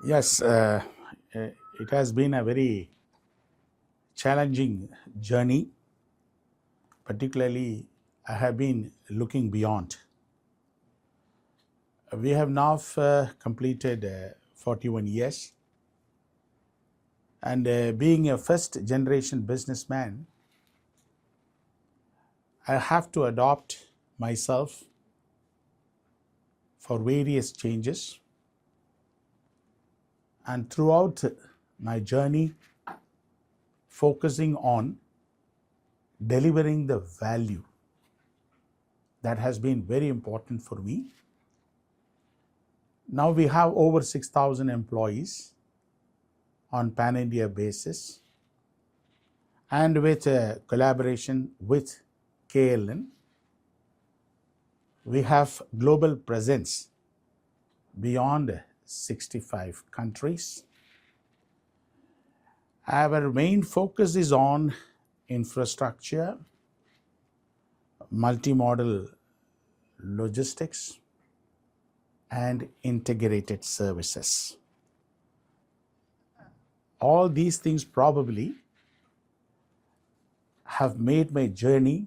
Yes, it has been a very challenging journey. Particularly, I have been looking beyond. We have now completed 41 years, and being a first generation businessman, I have to adopt myself for various changes. And throughout my journey, focusing on delivering the value that has been very important for me. Now we have over 6,000 employees on pan-India basis, and with a collaboration with KLN, we have global presence beyond 65 countries. Our main focus is on infrastructure, multimodal logistics, and integrated services. All these things probably have made my journey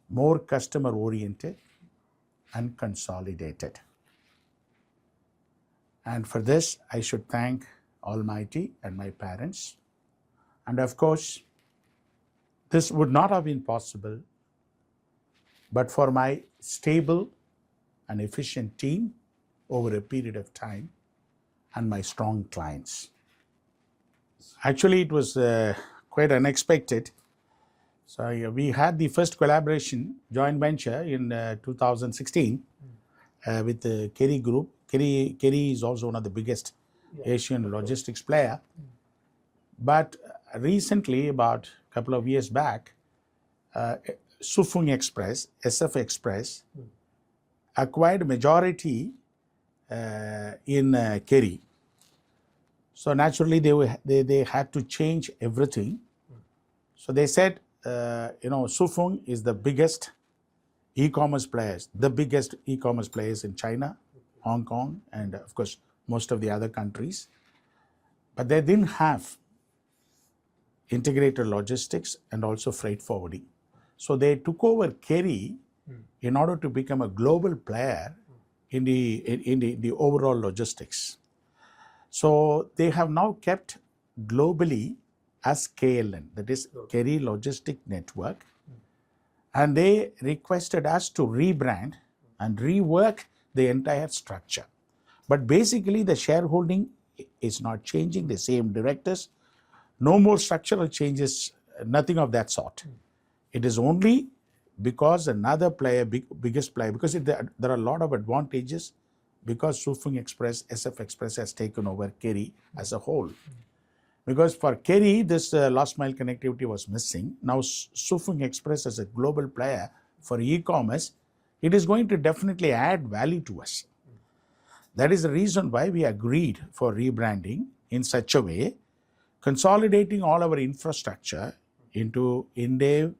more customer oriented and consolidated. And for this, I should thank Almighty and my parents. And of course, this would not have been possible but for my stable and efficient team over a period of time and my strong clients. Actually, it was quite unexpected. So we had the first collaboration, joint venture in 2016 with the Kerry Group. Kerry is also one of the biggest Asian logistics player. But recently, about a couple of years back, Sufung Express, SF Express, acquired majority in Kerry. So naturally, they had to change everything. So they said, Sufung is the biggest e-commerce players, in China, Hong Kong, and of course, most of the other countries. But they didn't have integrated logistics and also freight forwarding. So they took over Kerry in order to become a global player in the overall logistics. So they have now kept globally as KLN, that is Kerry Logistic Network, and they requested us to rebrand and rework the entire structure. But basically the shareholding is not changing, the same directors, no more structural changes, nothing of that sort. It is only because another player, biggest player, because there are a lot of advantages because Sufung Express, SF Express has taken over Kerry as a whole. Because for Kerry, this last mile connectivity was missing. Now Sufung Express as a global player for e-commerce, it is going to definitely add value to us. That is the reason why we agreed for rebranding in such a way, consolidating all our infrastructure into K-Indev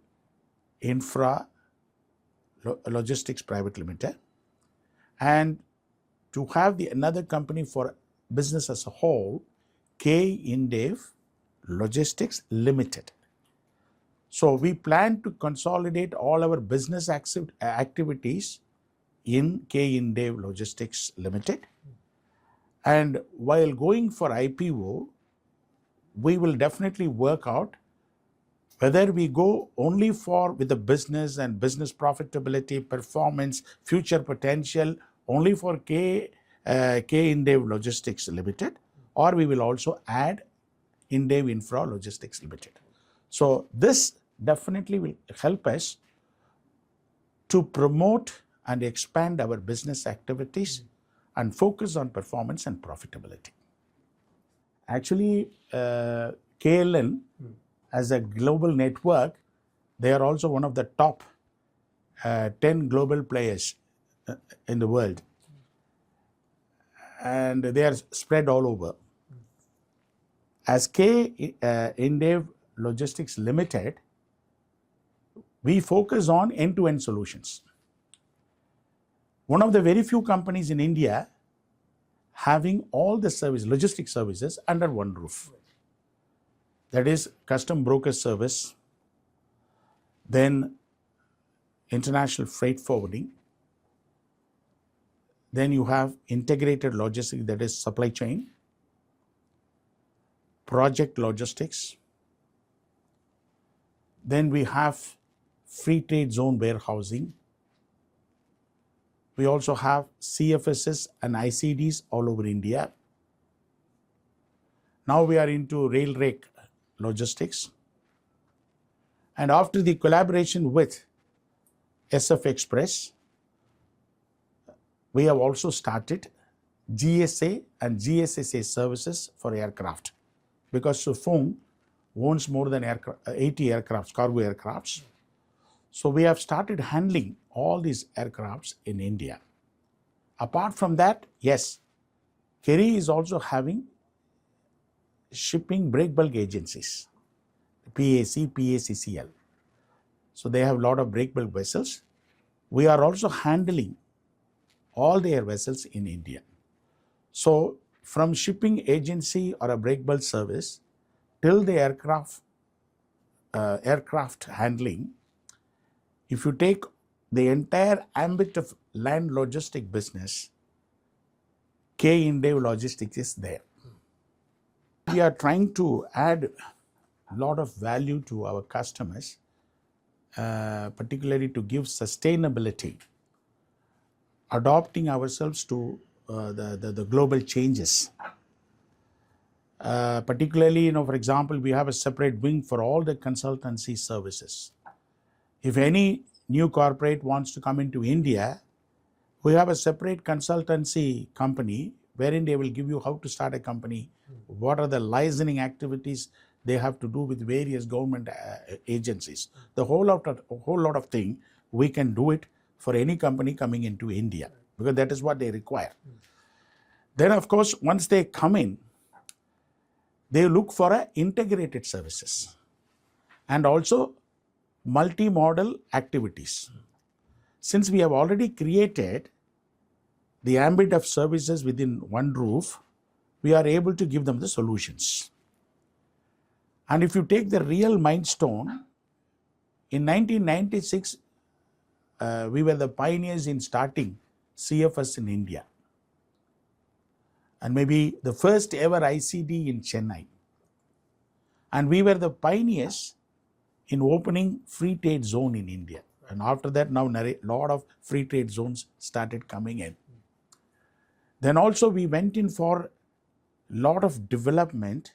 Logistics Private Limited, and to have another company for business as a whole, K-Indev Logistics Limited. So we plan to consolidate all our business activities in K-Indev Logistics Limited. And while going for IPO, we will definitely work out whether we go only with the business and business profitability, performance, future potential, only for K-Indev Logistics Limited, or we will also add Indev Infra Logistics Limited. So this definitely will help us to promote and expand our business activities and focus on performance and profitability. Actually, KLN as a global network, they are also one of the top 10 global players in the world. And they are spread all over. As K-Indev Logistics Limited, we focus on end-to-end solutions. One of the very few companies in India having all the service, logistic services under one roof. That is custom broker service, then international freight forwarding, then you have integrated logistics, that is supply chain, project logistics, then we have free trade zone warehousing. We also have CFSs and ICDs all over India. Now we are into rail rake logistics. And after the collaboration with SF Express, we have also started GSA and GSSA services for aircraft, because Sufung owns more than 80 aircrafts, cargo aircrafts. So we have started handling all these aircrafts in India. Apart from that, yes, Kerry is also having shipping break bulk agencies, PAC, PACCL. So they have a lot of break bulk vessels. We are also handling all their vessels in India. So from shipping agency or a break bulk service till the aircraft handling, if you take the entire ambit of land logistic business, K-Indev Logistics is there. We are trying to add a lot of value to our customers, particularly to give sustainability, adopting ourselves to the global changes. Particularly, for example, we have a separate wing for all the consultancy services. If any new corporate wants to come into India, we have a separate consultancy company wherein they will give you how to start a company, what are the licensing activities they have to do with various government agencies. The whole lot of thing, we can do it for any company coming into India, because that is what they require. Then, of course, once they come in, they look for integrated services and also multi-modal activities. Since we have already created the ambit of services within one roof, we are able to give them the solutions. And if you take the real milestone, in 1996, we were the pioneers in starting CFS in India, and maybe the first ever ICD in Chennai. And we were the pioneers in opening free trade zone in India. And after that, now a lot of free trade zones started coming in. Then also we went in for a lot of development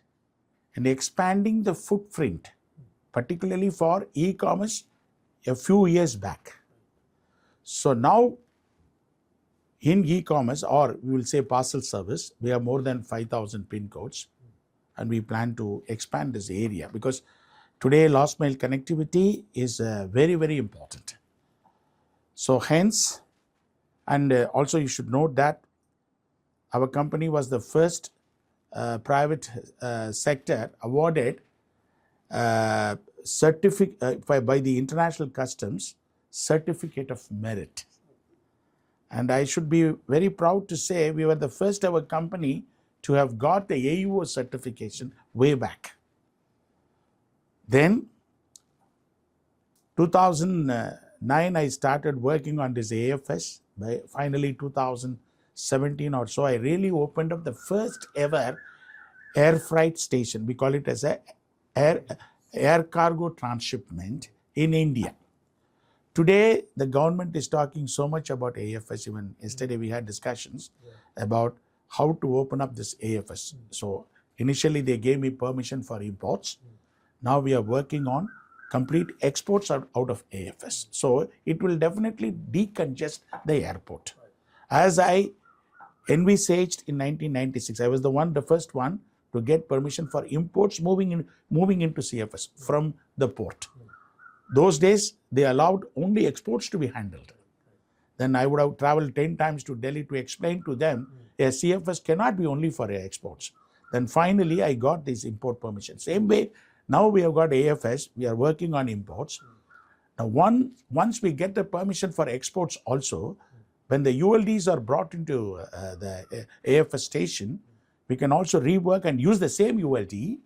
and expanding the footprint, particularly for e-commerce a few years back. So now in e-commerce, or we will say parcel service, we have more than 5,000 pin codes, and we plan to expand this area, because today last mile connectivity is very, very important. So hence, and also you should note that our company was the first private sector awarded by the International Customs Certificate of Merit. And I should be very proud to say we were the first ever company to have got the AUO certification way back. Then 2009, I started working on this AFS. By finally 2017 or so, I really opened up the first ever air freight station. We call it as a air cargo transshipment in India. Today, the government is talking so much about AFS. Even yesterday, we had discussions about how to open up this AFS. So initially, they gave me permission for imports. Now we are working on complete exports out of AFS. So it will definitely decongest the airport. As I envisaged in 1996, I was the first one to get permission for imports moving into CFS from the port. Those days, they allowed only exports to be handled. Then I would have traveled 10 times to Delhi to explain to them, a CFS cannot be only for exports. Then finally, I got this import permission. Same way, now we have got AFS, we are working on imports. Now, once we get the permission for exports also, then we will be able to open up this AFS. So it will definitely decongest the airport. As I envisaged in 1996, I was the first one to get permission for imports moving into CFS from the port. Those days, they allowed only exports to be handled. Then I would have traveled 10 times to Delhi to explain to them, a CFS cannot be only for exports. Then finally, I got this import permission. Same way, now we have got AFS, we are working on imports. Now, once we get the permission for exports also, when the ULDs are brought into the AFS station, we can also rework and use the same ULD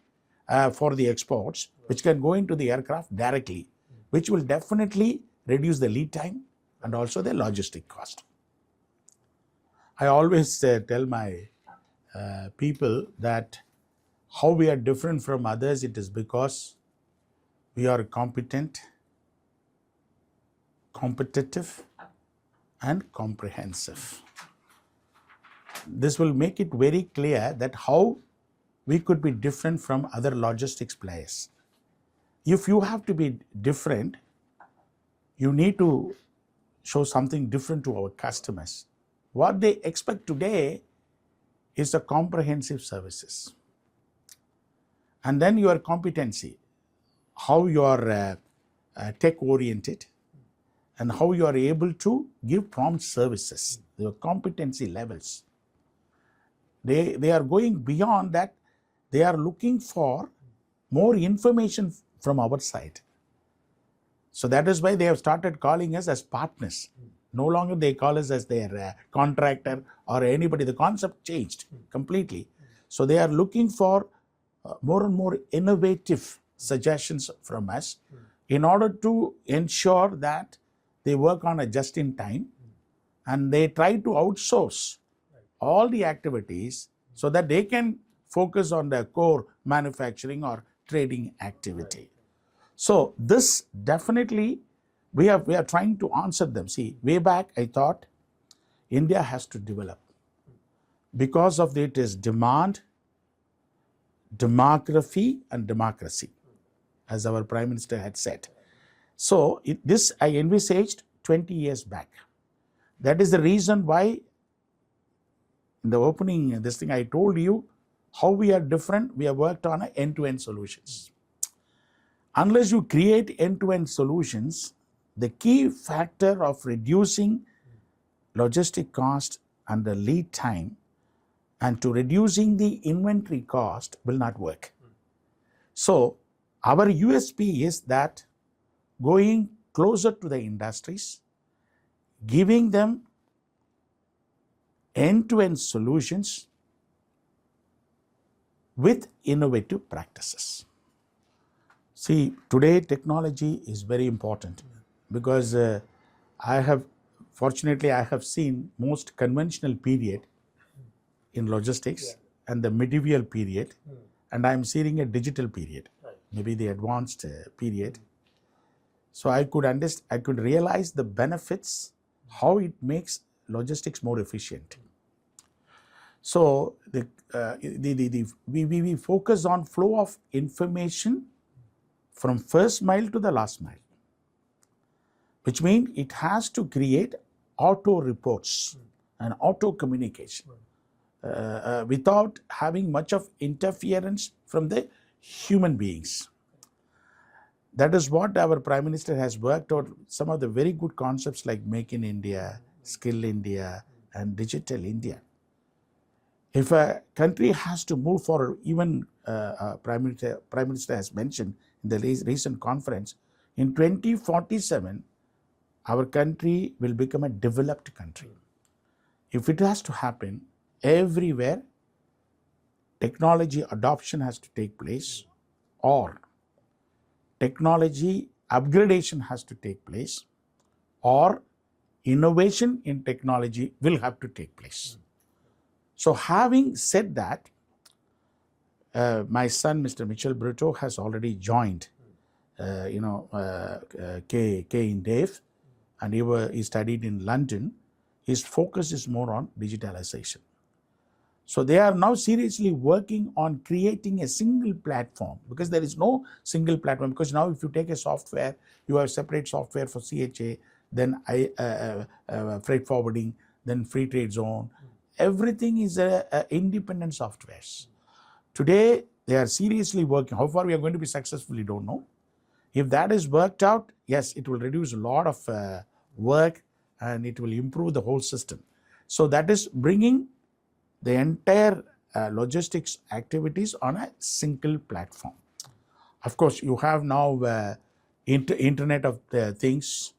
for the exports, which can go into the aircraft directly, which will definitely reduce the lead time and also the logistic cost. I always tell my people that how we are different from others, it is because we are competent, competitive, and comprehensive. This will make it very clear that how we could be different from other logistics players. If you have to be different, you need to show something different to our customers. What they expect today is the comprehensive services. And then your competency, how you are tech oriented and how you are able to give prompt services, your competency levels. They are going beyond that. They are looking for more information from our side. So that is why they have started calling us as partners. No longer they call us as their contractor or anybody. The concept changed completely. So they are looking for more and more innovative suggestions from us in order to ensure that they work on a just-in-time and they try to outsource all the activities so that they can focus on their core manufacturing or trading activity. So this definitely, we are trying to answer them. See, way back I thought India has to develop. Because of it is demand, demography and democracy, as our Prime Minister had said. So this I envisaged 20 years back. That is the reason why in the opening, this thing I told you, how we are different, we have worked on end-to-end solutions. Unless you create end-to-end solutions, the key factor of reducing logistic cost and the lead time and to reducing the inventory cost will not work. So our USP is that going closer to the industries, giving them end-to-end solutions with innovative practices. See, today technology is very important because fortunately I have seen most conventional period in logistics and the medieval period, and I am seeing a digital period, maybe the advanced period. So I could realize the benefits, how it makes logistics more efficient. So we focus on flow of information from first mile to the last mile, which means it has to create auto reports and auto communication without having much of interference from the human beings. That is what our Prime Minister has worked out, some of the very good concepts like Make in India, Skill India and Digital India. If a country has to move forward, even Prime Minister has mentioned in the recent conference, in 2047, our country will become a developed country. If it has to happen, everywhere technology adoption has to take place or technology upgradation has to take place or innovation in technology will have to take place. So having said that, my son, Mr. Xavier Britto, has already joined, K-Indev, and he studied in London. His focus is more on digitalization. So they are now seriously working on creating a single platform, because there is no single platform. Because now if you take a software, you have separate software for CHA, then freight forwarding, then free trade zone. Everything is independent softwares. Today, they are seriously working. How far we are going to be successful, we don't know. If that is worked out, yes, it will reduce a lot of work and it will improve the whole system. So that is bringing the entire logistics activities on a single platform. Of course, you have now Internet of the Things,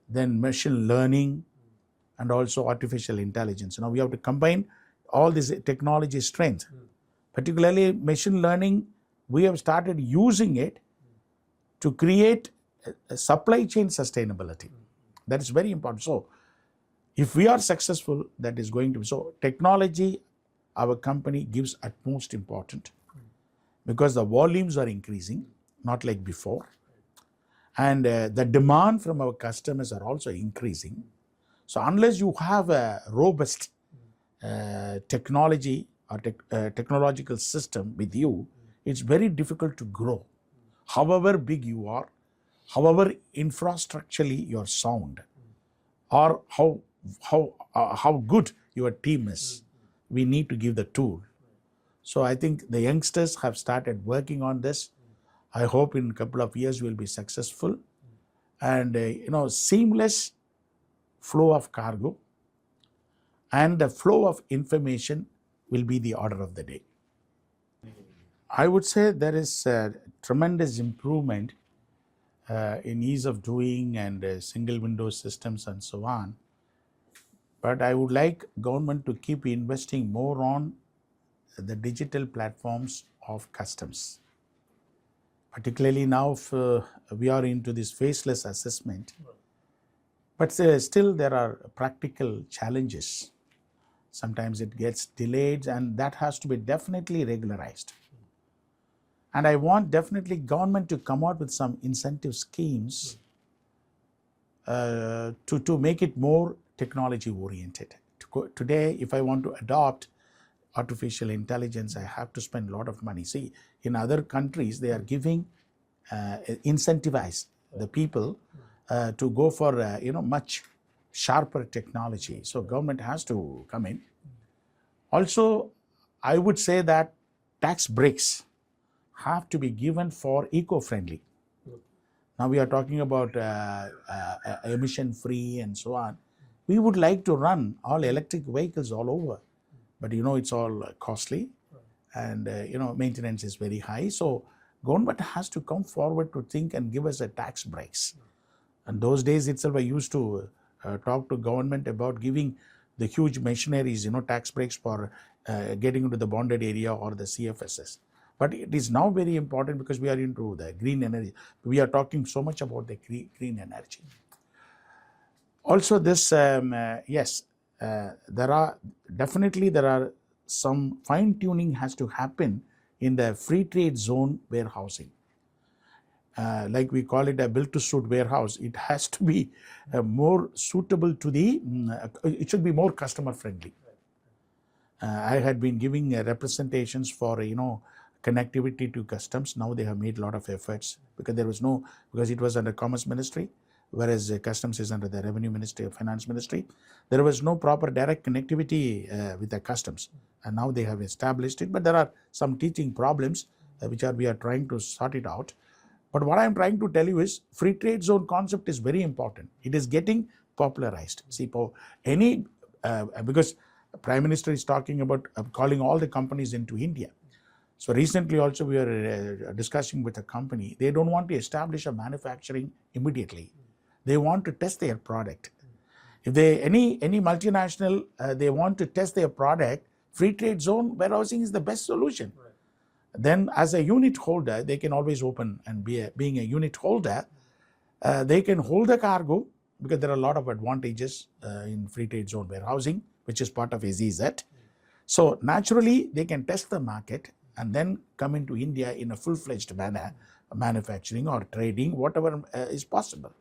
then machine learning, and also artificial intelligence. Now we have to combine all this technology strength, particularly machine learning. We have started using it to create a supply chain sustainability. That is very important. So if we are successful, that is going to be so. Technology, our company gives utmost importance because the volumes are increasing, not like before, and the demand from our customers are also increasing. So unless you have a robust technology or technological system with you, it's very difficult to grow. However big you are, however infrastructurally you're sound, or how good your team is, we need to give the tool. So I think the youngsters have started working on this. I hope in a couple of years we'll be successful, and seamless flow of cargo and the flow of information will be the order of the day. I would say there is a tremendous improvement in ease of doing and single window systems and so on. But I would like government to keep investing more on the digital platforms of customs. Particularly now if, we are into this faceless assessment, but still there are practical challenges. Sometimes it gets delayed, and that has to be definitely regularized. And I want definitely government to come out with some incentive schemes to make it more technology oriented. Today, if I want to adopt artificial intelligence, I have to spend a lot of money. See, in other countries, they are giving, incentivize the people to go for, much sharper technology. So government has to come in. Also, I would say that tax breaks have to be given for eco-friendly. Now we are talking about emission-free and so on. We would like to run all electric vehicles all over, but it's all costly, and maintenance is very high. So government has to come forward to think and give us a tax breaks. And those days itself, I used to talk to government about giving the huge machineries, tax breaks for getting into the bonded area or the CFSs. But it is now very important because we are into the green energy. We are talking so much about the green energy. Also this, yes, there are some fine tuning has to happen in the free trade zone warehousing. Like we call it a built to suit warehouse, it has to be more suitable to the, it should be more customer friendly. I had been giving representations for, connectivity to customs. Now they have made a lot of efforts because because it was under Commerce Ministry, whereas customs is under the Revenue Ministry or Finance Ministry. There was no proper direct connectivity with the customs, and now they have established it. But there are some teaching problems which we are trying to sort it out. But what I am trying to tell you is free trade zone concept is very important. It is getting popularized. See, because Prime Minister is talking about calling all the companies into India. So recently also we are discussing with a company. They don't want to establish a manufacturing immediately. They want to test their product. If any multinational, they want to test their product, free trade zone warehousing is the best solution. Right. Then as a unit holder, they can always open, and being a unit holder, they can hold the cargo because there are a lot of advantages in free trade zone warehousing, which is part of SEZ. So naturally, they can test the market and then come into India in a full-fledged manner, manufacturing or trading, whatever is possible.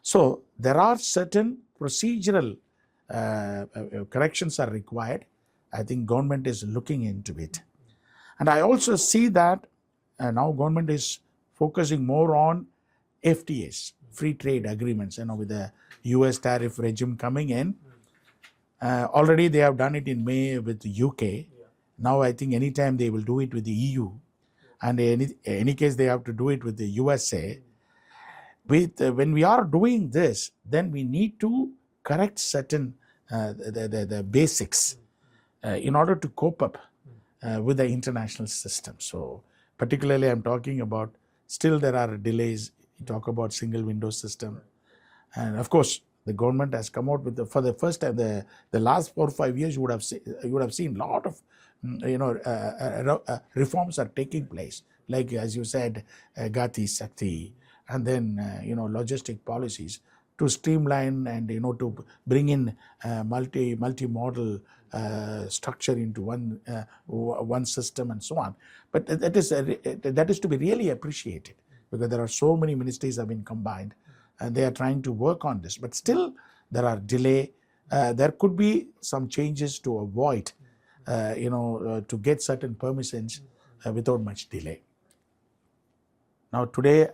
So there are certain procedural corrections are required. I think government is looking into it. And I also see that now government is focusing more on FTAs, free trade agreements, with the US tariff regime coming in. Already they have done it in May with the UK. Now I think anytime they will do it with the EU. And in any case, they have to do it with the USA. When we are doing this, then we need to correct certain the basics in order to cope up with the international system. So particularly I'm talking about, still there are delays. You talk about single window system. And of course, The government has come out with for the first time, the last 4 or 5 years, you would have seen a lot of reforms are taking place, like as you said, Gati Sakti, and then logistic policies to streamline and to bring in multi-modal structure into one system and so on. But that is to be really appreciated, because there are so many ministries have been combined and they are trying to work on this. But still there are delay. There could be some changes to avoid to get certain permissions without much delay. Now today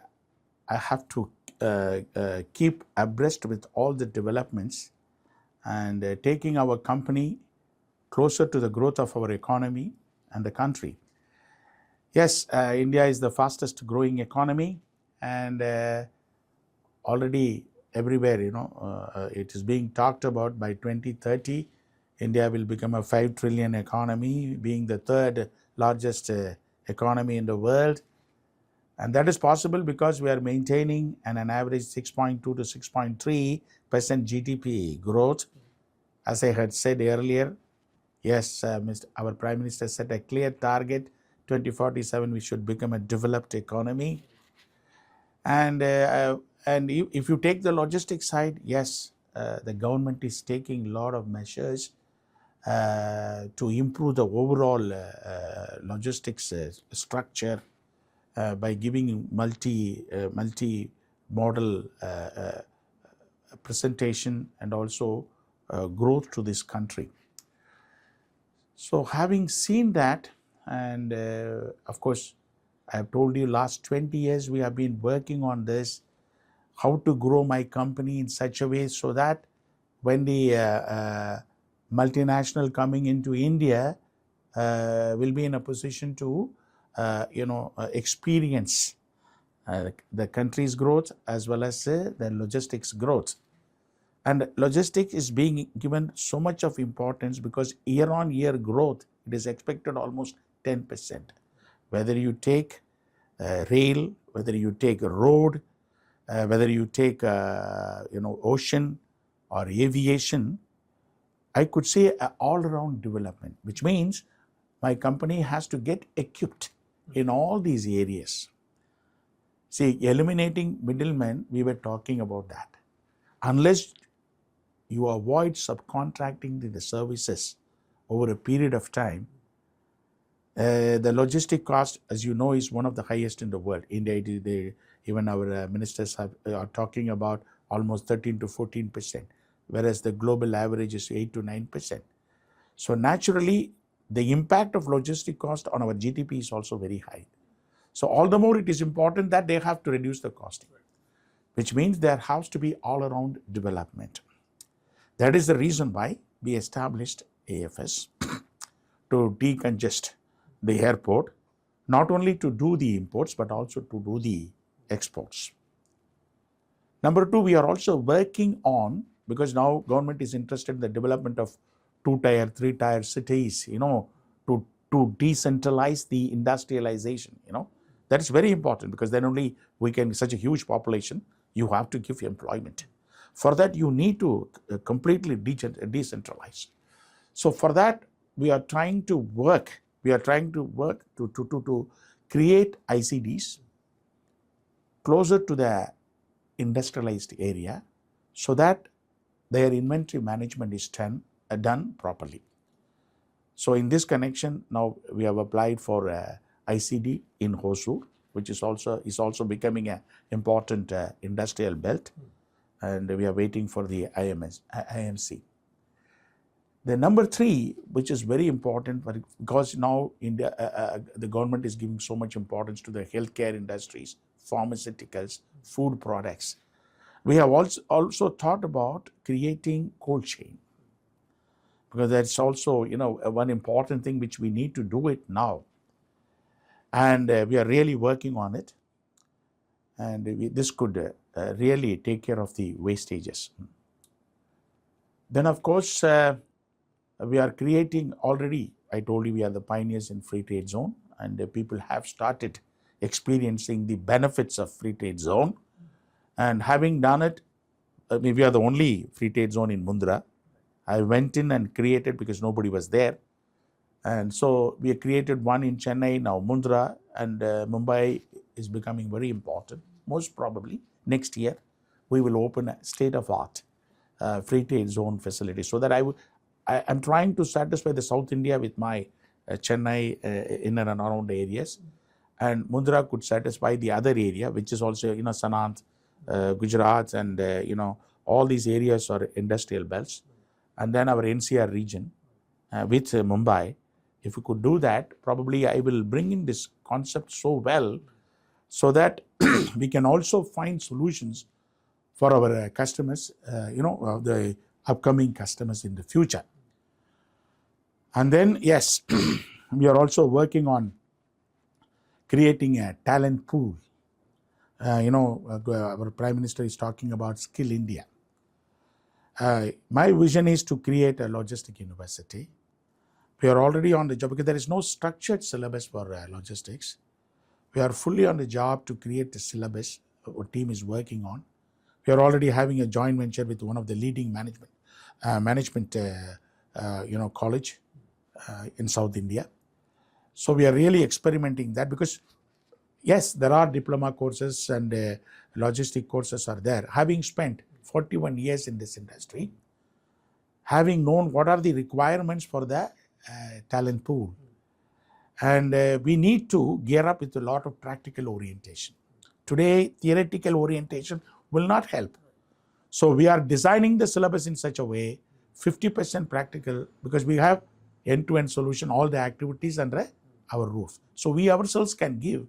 I have to keep abreast with all the developments and taking our company closer to the growth of our economy and the country. Yes, India is the fastest growing economy, and already everywhere, it is being talked about by 2030, India will become a 5 trillion economy, being the third largest economy in the world. And that is possible because we are maintaining an average 6.2 to 6.3% GDP growth. As I had said earlier, yes, our Prime Minister set a clear target, 2047 we should become a developed economy. And if you take the logistics side, yes, the government is taking a lot of measures to improve the overall logistics structure by giving multi-modal presentation and also growth to this country. So having seen that, and of course, I have told you last 20 years we have been working on this, how to grow my company in such a way so that when the multinational coming into India will be in a position to experience the country's growth as well as the logistics growth. And logistics is being given so much of importance because year-on-year growth, it is expected almost 10%. Whether you take rail, whether you take a road, whether you take ocean or aviation, I could say all-around development, which means my company has to get equipped in all these areas. See, eliminating middlemen, we were talking about that. Unless you avoid subcontracting the services over a period of time, the logistic cost, as you know, is one of the highest in the world. India, even our ministers are talking about almost 13 to 14%, whereas the global average is 8 to 9%. So naturally, the impact of logistic cost on our GDP is also very high. So all the more it is important that they have to reduce the costing, which means there has to be all-around development. That is the reason why we established AFS to decongest the airport, not only to do the imports, but also to do the exports. Number two, we are also working on, because now government is interested in the development of 2-tier, 3-tier cities, to decentralize the industrialization, That is very important because then only we can, such a huge population, you have to give employment. For that, you need to completely decentralize. So for that, we are trying to work to create ICDs closer to the industrialized area so that their inventory management is done properly. So in this connection, now we have applied for ICD in Hosur, which is also becoming an important industrial belt, and we are waiting for the IMC. The number three, which is very important, because now India, the government is giving so much importance to the healthcare industries, pharmaceuticals, food products. We have also thought about creating cold chain, because that's also one important thing which we need to do it now, and we are really working on it, and this could really take care of the wastages. Then of course we are creating already, I told you we are the pioneers in free trade zone, and people have started experiencing the benefits of free trade zone, and having done it, we are the only free trade zone in Mundra. I went in and created because nobody was there. And so we created one in Chennai, now Mundra, and Mumbai is becoming very important. Most probably next year, we will open a state-of-art free trade zone facility, so that I'm trying to satisfy the South India with my Chennai in and around areas, and Mundra could satisfy the other area, which is also, Sanand, Gujarat, and, all these areas are industrial belts. And then our NCR region with Mumbai. If we could do that, probably I will bring in this concept so well, so that we can also find solutions for our customers, the upcoming customers in the future. And then, yes, we are also working on creating a talent pool. Our Prime Minister is talking about Skill India. My vision is to create a logistic university. We are already on the job because there is no structured syllabus for logistics. We are fully on the job to create the syllabus our team is working on. We are already having a joint venture with one of the leading management college in South India. So we are really experimenting that, because yes, there are diploma courses and logistic courses are there. Having spent 41 years in this industry, having known what are the requirements for the talent pool, and we need to gear up with a lot of practical orientation. Today, theoretical orientation will not help. So we are designing the syllabus in such a way, 50% practical, because we have end-to-end solution, all the activities under our roof. So we ourselves can give,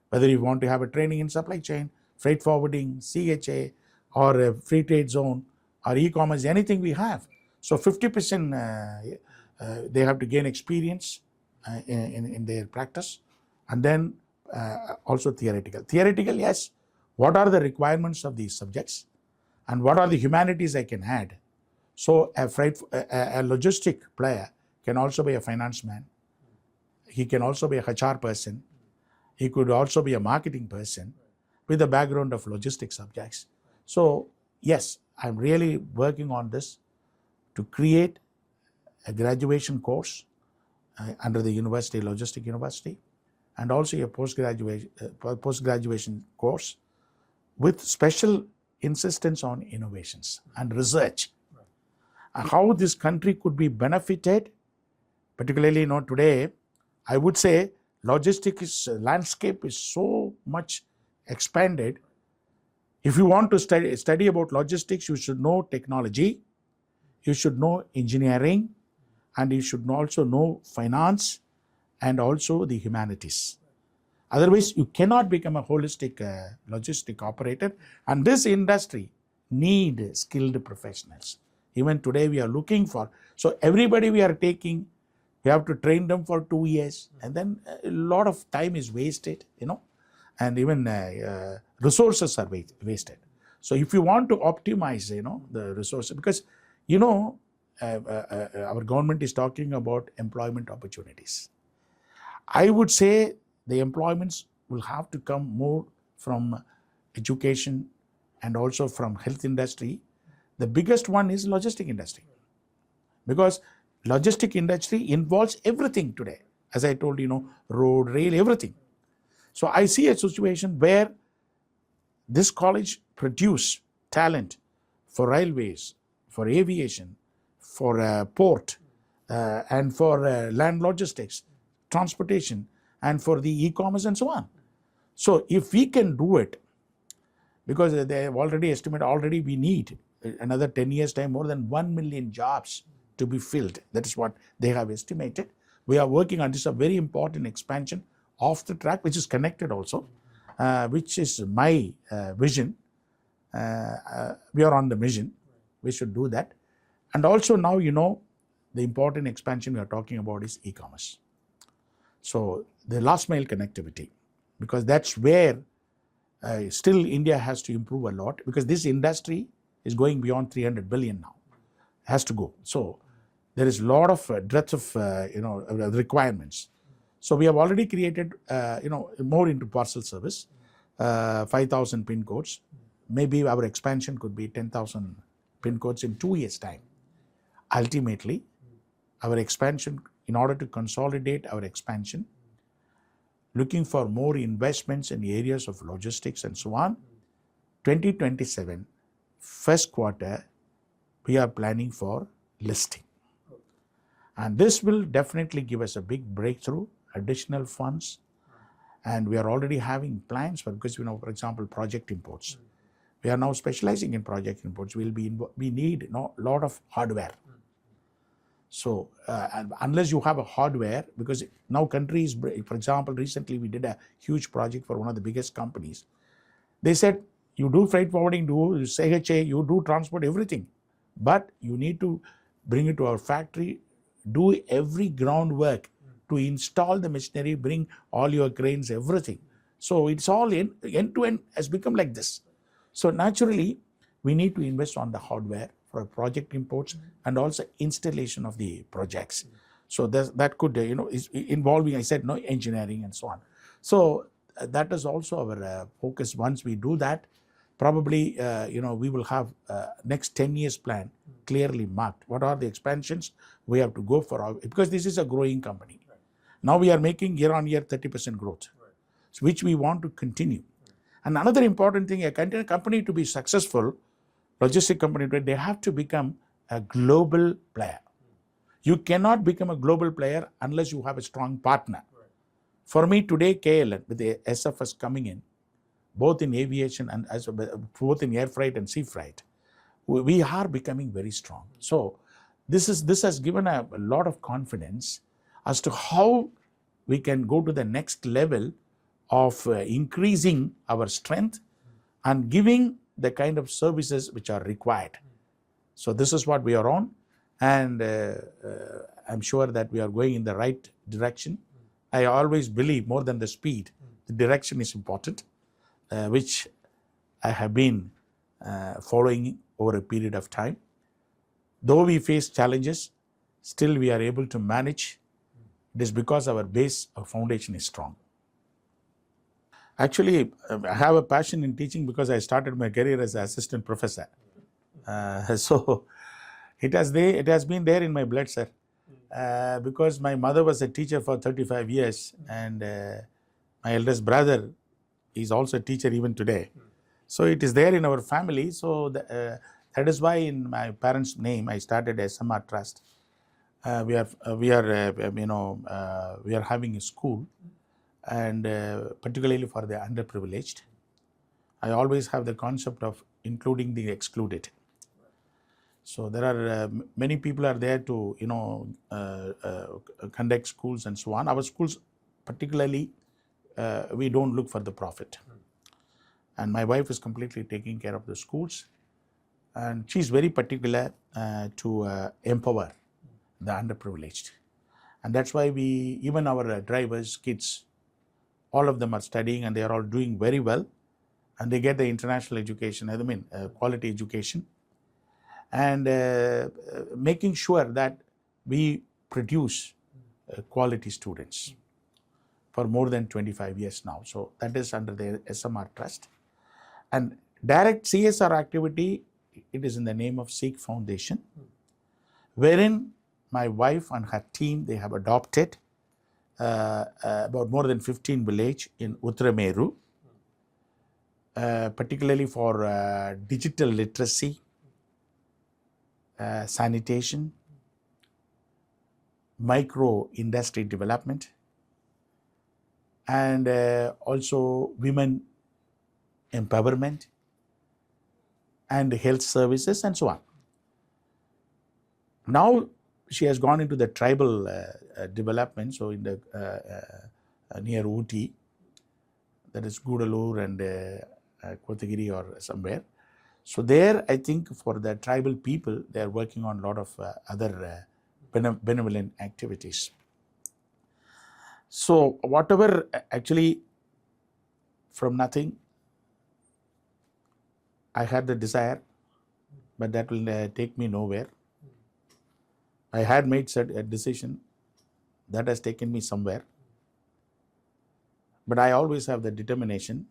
whether you want to have a training in supply chain, freight forwarding, CHA, or a free trade zone, or e-commerce, anything we have. So 50% they have to gain experience in their practice, and then also theoretical. Theoretical, yes, what are the requirements of these subjects, and what are the humanities I can add. So a logistic player can also be a finance man. He can also be a HR person. He could also be a marketing person with a background of logistic subjects. So yes, I'm really working on this to create a graduation course under the university, logistic university, and also a post-graduation course with special insistence on innovations and research. How this country could be benefited, particularly today, I would say logistics landscape is so much expanded. If you want to study about logistics, you should know technology, you should know engineering, and you should also know finance and also the humanities. Otherwise, you cannot become a holistic logistic operator. And this industry need skilled professionals. Even today we are looking for, so everybody we are taking, we have to train them for 2 years, and then a lot of time is wasted, and even resources are wasted. So if you want to optimize, the resources, because, our government is talking about employment opportunities. I would say the employments will have to come more from education and also from health industry. The biggest one is logistic industry, because logistic industry involves everything today. As I told you, road, rail, everything. So I see a situation where this college produce talent for railways, for aviation, for port, and for land logistics, transportation, and for the e-commerce and so on. So if we can do it, because they have already estimated, we need another 10 years time, more than 1 million jobs to be filled. That is what they have estimated. We are working on this, a very important expansion off the track, which is connected also, which is my vision. We are on the mission. We should do that. And also now, the important expansion we are talking about is e-commerce. So the last mile connectivity, because that's where still India has to improve a lot, because this industry is going beyond 300 billion now. It has to go. So there is a lot of breadth of requirements. So we have already created more into parcel service, 5,000 pin codes. maybe our expansion could be 10,000 pin codes in 2 years' time. Ultimately, our expansion, in order to consolidate our expansion, looking for more investments in areas of logistics and so on, 2027, first quarter, we are planning for listing. And this will definitely give us a big breakthrough, additional funds, and we are already having plans for, because, for example, project imports. We are now specializing in project imports. We need a lot of hardware. So unless you have a hardware, because now countries, for example, recently we did a huge project for one of the biggest companies. They said, you do freight forwarding, do CHA, you do transport, everything. But you need to bring it to our factory, do every groundwork to install the machinery, bring all your cranes, everything. So it's all end-to-end has become like this. So naturally, we need to invest on the hardware for project imports and also installation of the projects. So that could, is involving, I said, engineering and so on. So that is also our focus. Once we do that, probably, we will have next 10 years plan clearly marked. What are the expansions we have to go for? Because this is a growing company. Right. Now we are making year-on-year 30% growth, right, so which we want to continue. And another important thing, a company to be successful, logistic company, they have to become a global player. You cannot become a global player unless you have a strong partner. Right. For me today, KLN, with the SFS coming in, both in aviation and both in air freight and sea freight, we are becoming very strong. So this has given a lot of confidence as to how we can go to the next level of increasing our strength and giving the kind of services which are required. So this is what we are on, and I'm sure that we are going in the right direction. I always believe more than the speed, the direction is important, which I have been following over a period of time. Though we face challenges, still we are able to manage. It is because our base, our foundation is strong. Actually, I have a passion in teaching because I started my career as an assistant professor. So it has been there in my blood, sir. Because my mother was a teacher for 35 years and my eldest brother is also a teacher even today. So it is there in our family. So that is why in my parents' name I started SMR Trust. We are having a school, and particularly for the underprivileged. I always have the concept of including the excluded. So there are many people are there to conduct schools and so on. Our schools, particularly, we don't look for the profit. And my wife is completely taking care of the schools, and she's very particular to empower the underprivileged. And that's why even our drivers, kids, all of them are studying and they are all doing very well, and they get the international education, quality education, and making sure that we produce quality students for more than 25 years now. So that is under the SMR Trust. And direct CSR activity, it is in the name of Sikh Foundation, wherein my wife and her team, they have adopted about more than 15 villages in Uttarameru, particularly for digital literacy, sanitation, micro industry development, and also women empowerment and health services and so on. Now she has gone into the tribal development, so in the near Ooty, that is Gudalur and Kotagiri or somewhere. So there, I think for the tribal people, they are working on a lot of other benevolent activities. So whatever, actually, from nothing, I had the desire, but that will take me nowhere. I had made a decision that has taken me somewhere, but I always have the determination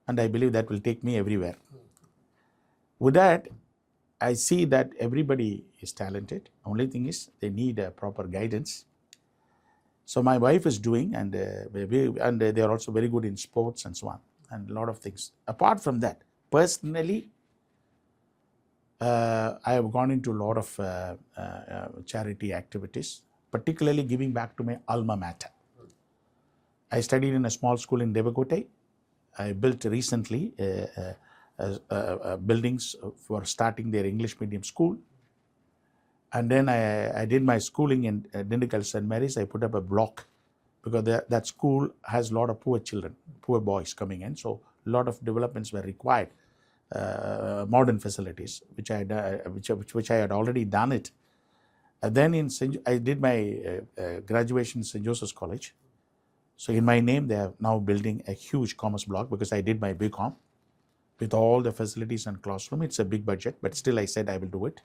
and I believe that will take me everywhere. With that, I see that everybody is talented. Only thing is they need a proper guidance. So my wife is doing, and they are also very good in sports and so on, and a lot of things. Apart from that, personally, I have gone into a lot of charity activities, particularly giving back to my alma mater. I studied in a small school in Devakote. I built recently buildings for starting their English medium school. And then I did my schooling in Dindikal St. Mary's. I put up a block because that school has a lot of poor children, poor boys coming in. So a lot of developments were required, modern facilities, which I had already done it. And then I did my graduation in St. Joseph's College. So in my name, they are now building a huge commerce block because I did my BCom with all the facilities and classroom. It's a big budget, but still I said I will do it.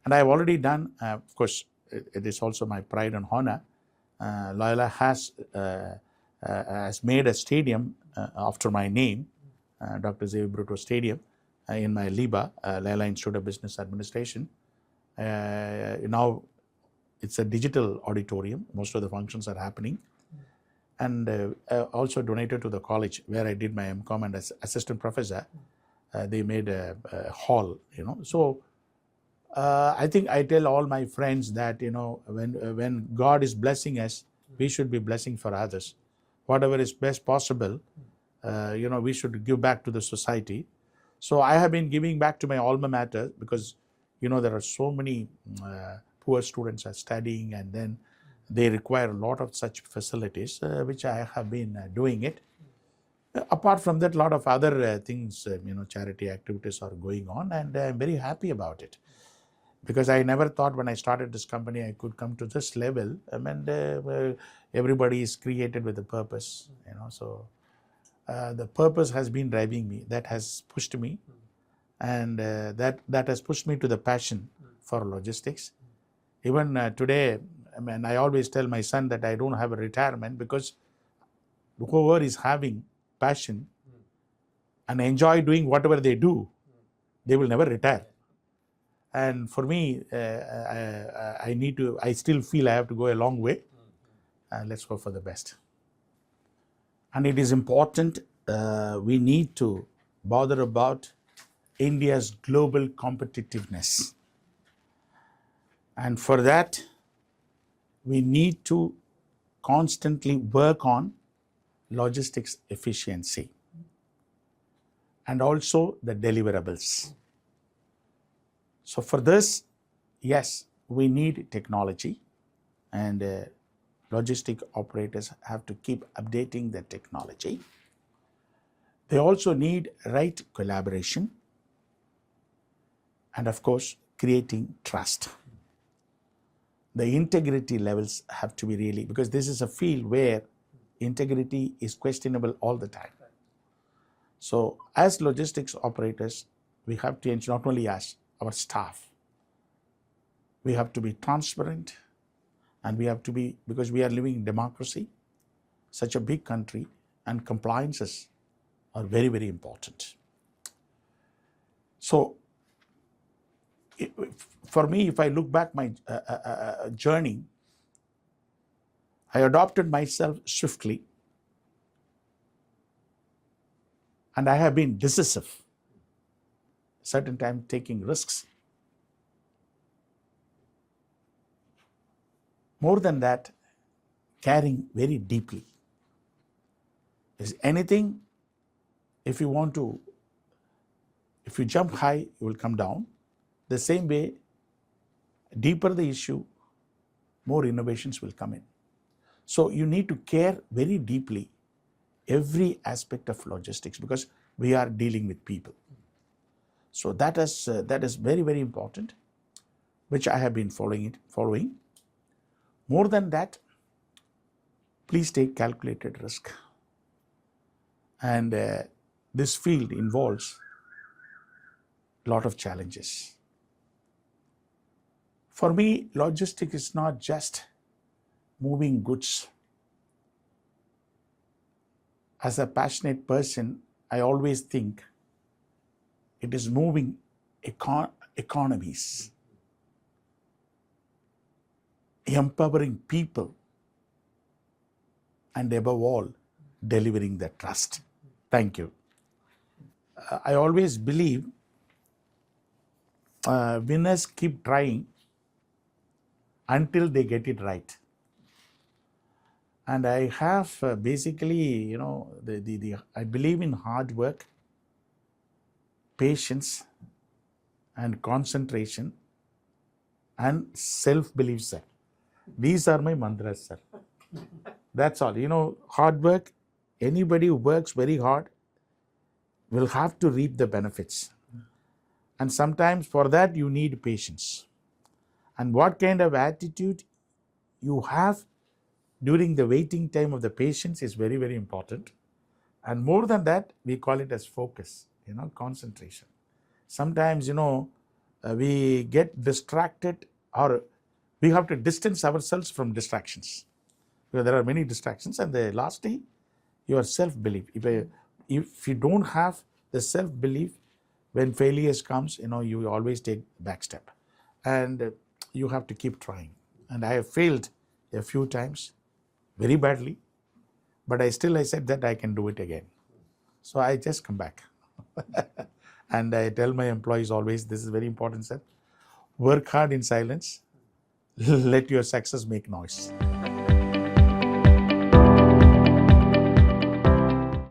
And I've already done, of course, it is also my pride and honor. Loyola has made a stadium after my name, Dr. Xavier Britto Stadium, in my LIBA, Loyola Institute of Business Administration. Now it's a digital auditorium. Most of the functions are happening. And also donated to the college where I did my MCom, and as assistant professor, they made a hall, So I think I tell all my friends that, when God is blessing us, we should be blessing for others. Whatever is best possible, we should give back to the society. So I have been giving back to my alma mater because, there are so many poor students are studying, and then they require a lot of such facilities, which I have been doing it. Apart from that, a lot of other things, charity activities are going on, and I'm very happy about it. Because I never thought when I started this company I could come to this level. Everybody is created with a purpose, So the purpose has been driving me. That has pushed me, and that has pushed me to the passion for logistics. Even today, I always tell my son that I don't have a retirement, because whoever is having passion and enjoy doing whatever they do, they will never retire. And for me, I still feel I have to go a long way. Let's go for the best. And it is important, we need to bother about India's global competitiveness. And for that, we need to constantly work on logistics efficiency and also the deliverables. So for this, yes, we need technology, and logistic operators have to keep updating the technology. They also need right collaboration and, of course, creating trust. The integrity levels have to be really, because this is a field where integrity is questionable all the time. So as logistics operators, we have to ensure, not only us, our staff, we have to be transparent, and we have to be, because we are living in democracy, such a big country, and compliances are very, very important. So for me, if I look back my journey, I adopted myself swiftly, and I have been decisive, certain time taking risks. More than that, caring very deeply. Is anything, if you jump high, you will come down. The same way, deeper the issue, more innovations will come in. So you need to care very deeply every aspect of logistics, because we are dealing with people. So that is very, very important, which I have been following. More than that, please take calculated risk. And this field involves a lot of challenges. For me, logistics is not just moving goods. As a passionate person, I always think it is moving economies, empowering people, and above all, delivering the trust. Thank you. I always believe winners keep trying until they get it right. And I have basically, I believe in hard work, patience, and concentration, and self-belief, sir. These are my mantras, sir. That's all. Hard work, anybody who works very hard will have to reap the benefits. And sometimes for that you need patience. And what kind of attitude you have during the waiting time of the patients is very, very important. And more than that, we call it as focus, concentration. Sometimes, we get distracted, or we have to distance ourselves from distractions. Because there are many distractions. And the last thing, your self-belief. If you don't have the self-belief, when failures comes, you always take back step. And you have to keep trying. And I have failed a few times, very badly, but I said that I can do it again. So I just come back. And I tell my employees always, this is very important, sir. Work hard in silence. Let your success make noise.